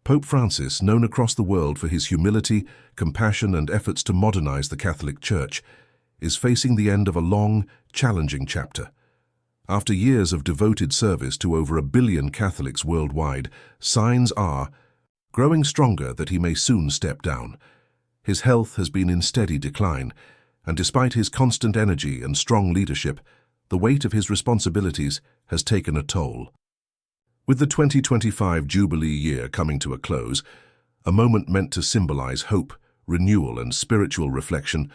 Pope Francis, known across the world for his humility, compassion, and efforts to modernize the Catholic Church, is facing the end of a long, challenging chapter. After years of devoted service to over 1 billion Catholics worldwide, signs are growing stronger that he may soon step down. His health has been in steady decline, and despite his constant energy and strong leadership, the weight of his responsibilities has taken a toll. With the 2025 Jubilee year coming to a close, a moment meant to symbolize hope, renewal, and spiritual reflection,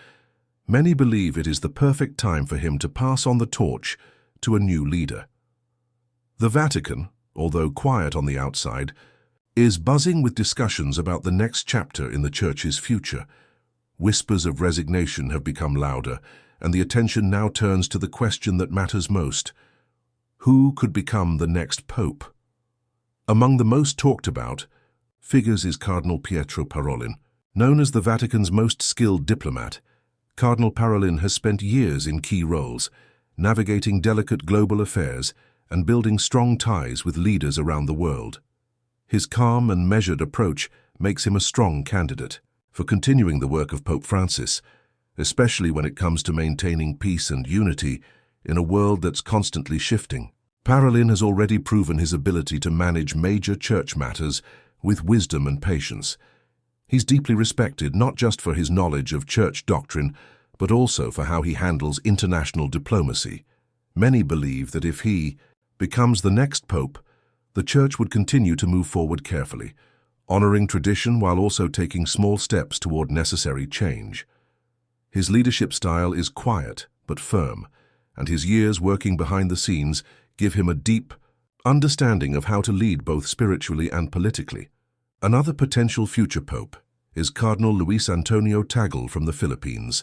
many believe it is the perfect time for him to pass on the torch to a new leader. The Vatican, although quiet on the outside, is buzzing with discussions about the next chapter in the Church's future. Whispers of resignation have become louder, and the attention now turns to the question that matters most: who could become the next pope? Among the most talked about figures is Cardinal Pietro Parolin. Known as the Vatican's most skilled diplomat, Cardinal Parolin has spent years in key roles, navigating delicate global affairs and building strong ties with leaders around the world. His calm and measured approach makes him a strong candidate for continuing the work of Pope Francis, especially when it comes to maintaining peace and unity in a world that's constantly shifting. Parolin has already proven his ability to manage major church matters with wisdom and patience. He's deeply respected not just for his knowledge of church doctrine, but also for how he handles international diplomacy. Many believe that if he becomes the next pope, the Church would continue to move forward carefully, honoring tradition while also taking small steps toward necessary change. His leadership style is quiet but firm, and his years working behind the scenes give him a deep understanding of how to lead both spiritually and politically. Another potential future pope is Cardinal Luis Antonio Tagle from the Philippines.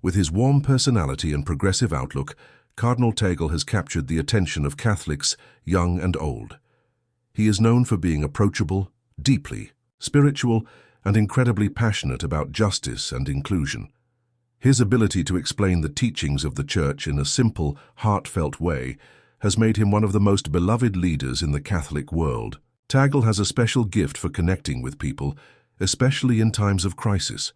With his warm personality and progressive outlook, Cardinal Tagle has captured the attention of Catholics, young and old. He is known for being approachable, deeply spiritual, and incredibly passionate about justice and inclusion. His ability to explain the teachings of the Church in a simple, heartfelt way has made him one of the most beloved leaders in the Catholic world. Tagle has a special gift for connecting with people, especially in times of crisis.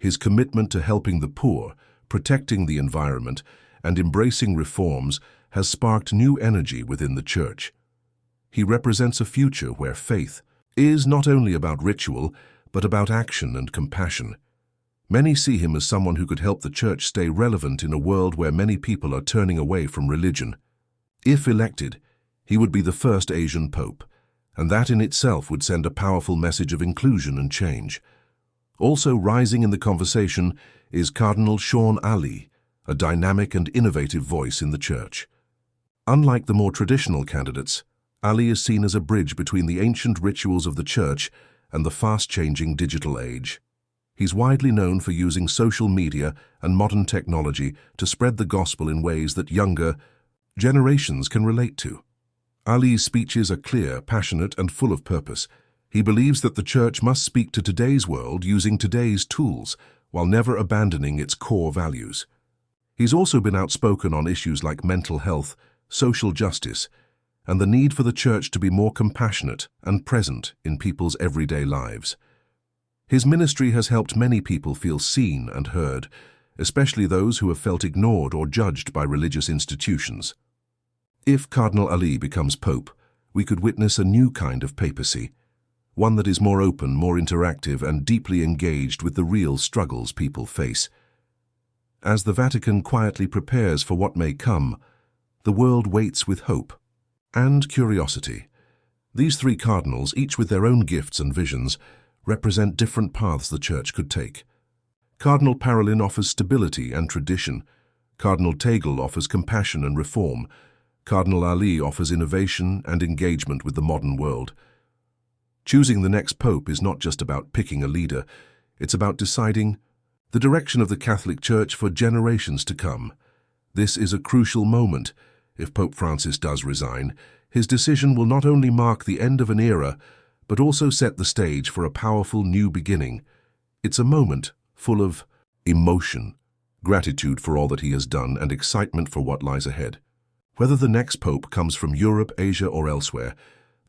His commitment to helping the poor, protecting the environment, and embracing reforms has sparked new energy within the Church. He represents a future where faith is not only about ritual, but about action and compassion. Many see him as someone who could help the Church stay relevant in a world where many people are turning away from religion. If elected, he would be the first Asian pope, and that in itself would send a powerful message of inclusion and change. Also rising in the conversation is Cardinal Sean Ali, a dynamic and innovative voice in the Church. Unlike the more traditional candidates, Ali is seen as a bridge between the ancient rituals of the Church and the fast-changing digital age. He's widely known for using social media and modern technology to spread the gospel in ways that younger generations can relate to. Ali's speeches are clear, passionate, and full of purpose. He believes that the Church must speak to today's world using today's tools, while never abandoning its core values. He's also been outspoken on issues like mental health, social justice, and the need for the Church to be more compassionate and present in people's everyday lives. His ministry has helped many people feel seen and heard, especially those who have felt ignored or judged by religious institutions. If Cardinal Ali becomes pope, we could witness a new kind of papacy, one that is more open, more interactive, and deeply engaged with the real struggles people face. As the Vatican quietly prepares for what may come, the world waits with hope and curiosity. These three cardinals, each with their own gifts and visions, represent different paths the Church could take. Cardinal Parolin offers stability and tradition. Cardinal Tagle offers compassion and reform. Cardinal Ali offers innovation and engagement with the modern world. Choosing the next pope is not just about picking a leader, it's about deciding the direction of the Catholic Church for generations to come. This is a crucial moment. If Pope Francis does resign, his decision will not only mark the end of an era, but also set the stage for a powerful new beginning. It's a moment full of emotion, gratitude for all that he has done, and excitement for what lies ahead. Whether the next pope comes from Europe, Asia, or elsewhere,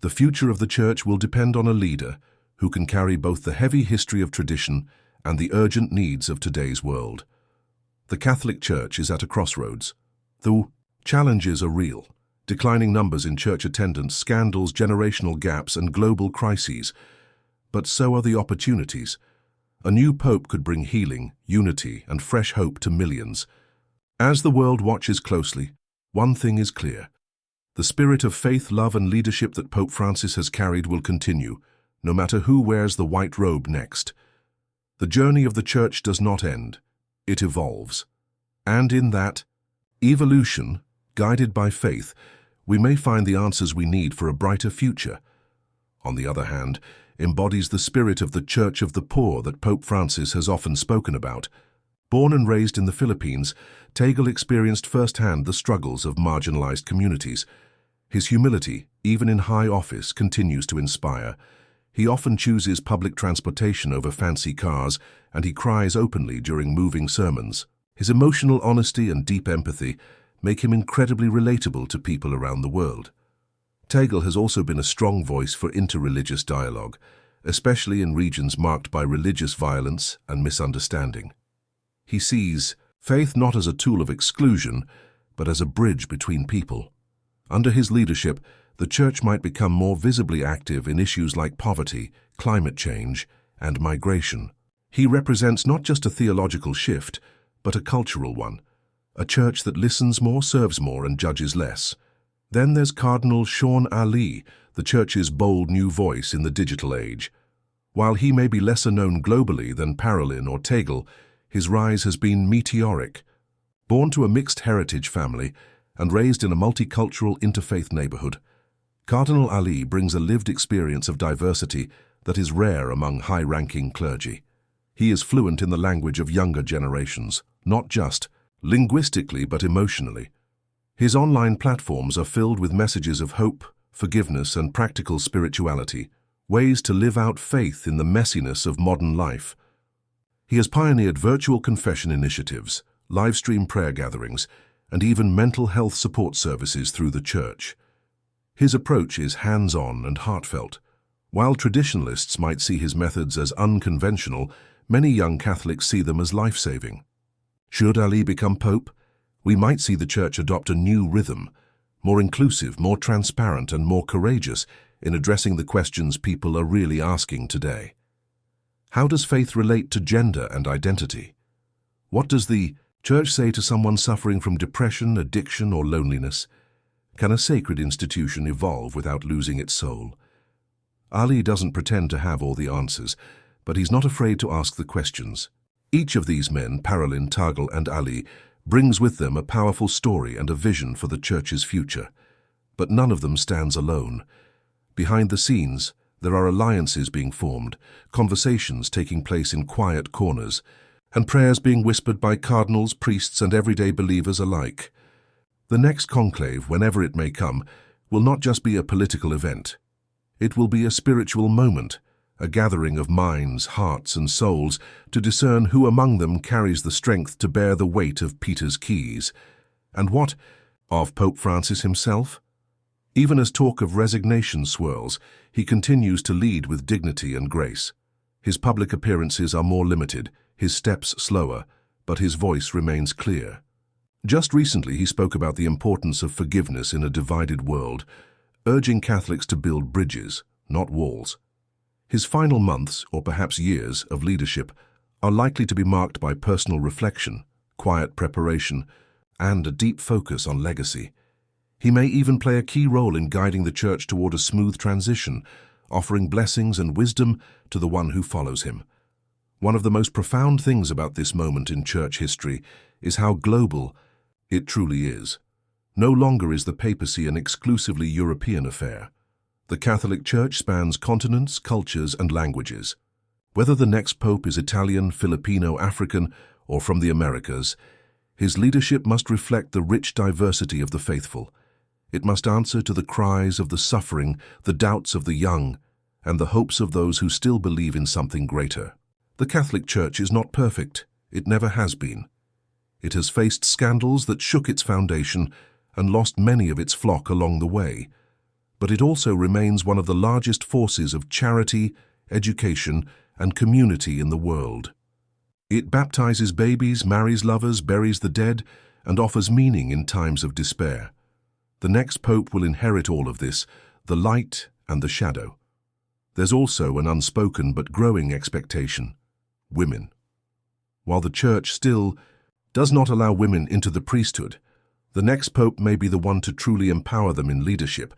The future of the Church will depend on a leader who can carry both the heavy history of tradition and the urgent needs of today's world. The Catholic Church is at a crossroads. The challenges are real. Declining numbers in church attendance, scandals, generational gaps, and global crises. But so are the opportunities. A new pope could bring healing, unity, and fresh hope to millions. As the world watches closely, one thing is clear. The spirit of faith, love, and leadership that Pope Francis has carried will continue, no matter who wears the white robe next. The journey of the Church does not end. It evolves. And in that evolution, guided by faith, we may find the answers we need for a brighter future. On the other hand, embodies the spirit of the Church of the Poor that Pope Francis has often spoken about. Born and raised in the Philippines, Tagle experienced firsthand the struggles of marginalized communities. His humility, even in high office, continues to inspire. He often chooses public transportation over fancy cars, and he cries openly during moving sermons. His emotional honesty and deep empathy make him incredibly relatable to people around the world. Tagle has also been a strong voice for interreligious dialogue, especially in regions marked by religious violence and misunderstanding. He sees faith not as a tool of exclusion, but as a bridge between people. Under his leadership, the Church might become more visibly active in issues like poverty, climate change, and migration. He represents not just a theological shift, but a cultural one. A church that listens more, serves more, and judges less. Then there's Cardinal Sean Ali, the Church's bold new voice in the digital age. While he may be lesser known globally than Parolin or Tagle, his rise has been meteoric. Born to a mixed heritage family and raised in a multicultural interfaith neighborhood, Cardinal Ali brings a lived experience of diversity that is rare among high-ranking clergy. He is fluent in the language of younger generations, not just linguistically but emotionally. His online platforms are filled with messages of hope, forgiveness, and practical spirituality, ways to live out faith in the messiness of modern life. He has pioneered virtual confession initiatives, live-stream prayer gatherings, and even mental health support services through the Church. His approach is hands-on and heartfelt. While traditionalists might see his methods as unconventional, many young Catholics see them as life-saving. Should Ali become Pope, we might see the Church adopt a new rhythm, more inclusive, more transparent, and more courageous in addressing the questions people are really asking today. How does faith relate to gender and identity? What does the Church say to someone suffering from depression, addiction, or loneliness? Can a sacred institution evolve without losing its soul? Ali doesn't pretend to have all the answers, but he's not afraid to ask the questions. Each of these men, Parolin, Tagle, and Ali, brings with them a powerful story and a vision for the Church's future. But none of them stands alone. Behind the scenes, there are alliances being formed, conversations taking place in quiet corners, and prayers being whispered by cardinals, priests, and everyday believers alike. The next conclave, whenever it may come, will not just be a political event. It will be a spiritual moment, a gathering of minds, hearts, and souls to discern who among them carries the strength to bear the weight of Peter's keys. And what of Pope Francis himself? Even as talk of resignation swirls, he continues to lead with dignity and grace. His public appearances are more limited, his steps slower, but his voice remains clear. Just recently he spoke about the importance of forgiveness in a divided world, urging Catholics to build bridges, not walls. His final months, or perhaps years, of leadership are likely to be marked by personal reflection, quiet preparation, and a deep focus on legacy. He may even play a key role in guiding the Church toward a smooth transition, offering blessings and wisdom to the one who follows him. One of the most profound things about this moment in Church history is how global it truly is. No longer is the papacy an exclusively European affair. The Catholic Church spans continents, cultures, and languages. Whether the next pope is Italian, Filipino, African, or from the Americas, his leadership must reflect the rich diversity of the faithful. It must answer to the cries of the suffering, the doubts of the young, and the hopes of those who still believe in something greater. The Catholic Church is not perfect. It never has been. It has faced scandals that shook its foundation and lost many of its flock along the way. but it also remains one of the largest forces of charity, education, and community in the world. It baptizes babies, marries lovers, buries the dead, and offers meaning in times of despair. The next pope will inherit all of this, the light and the shadow. There's also an unspoken but growing expectation: women. While the Church still does not allow women into the priesthood, the next pope may be the one to truly empower them in leadership,